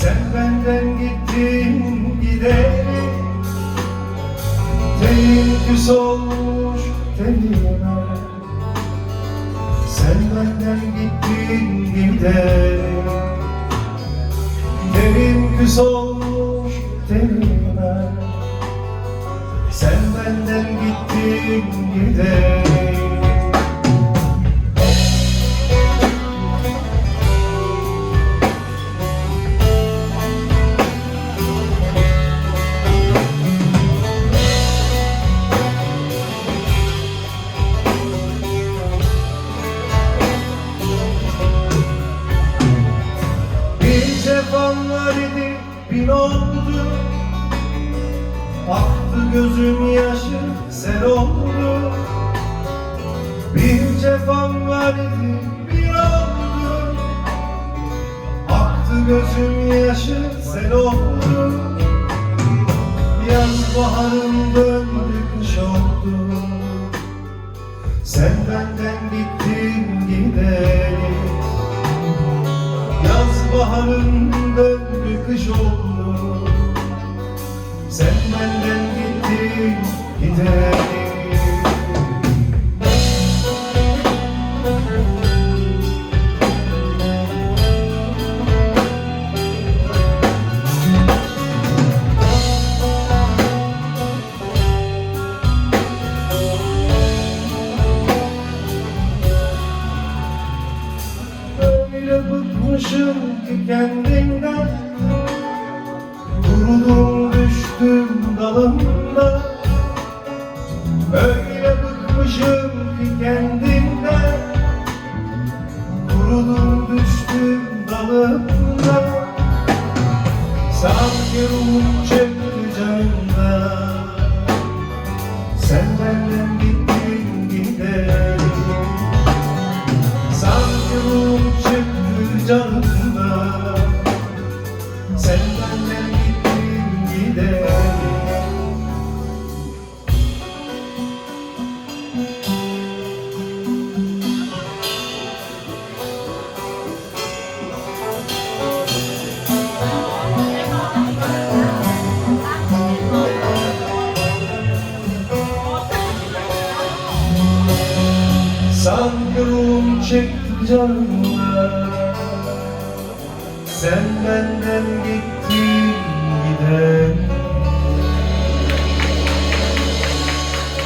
Sen benden gittin gideri, tenin küs olmuş tenime. Sen benden gittin gideri, tenin küs olmuş tenime. Sen benden gittin gideri. Cefam var idi, bin oldu. Aktı gözüm yaşı, sen oldu. Bir cefam var idi, bin oldu. Aktı gözüm yaşı, sen oldu. Yaz baharım döndü, kış oldu. Sen benden gittin gideri. Yaz baharın döndü, kış oldu. Sen benden gittin gideri. Öyle bıkmışım ki kendimden, kurudum düştüm dalımda. Öyle bıkmışım ki kendimden, kurudum düştüm dalımda. Sanki ruhum çekti canımda. Sen benden gittin gideri. Sanki ruhum çekti canımda. Sen benden gittin gideri. Sanki ruhum çekti canımda. Sen benden gittin gideri.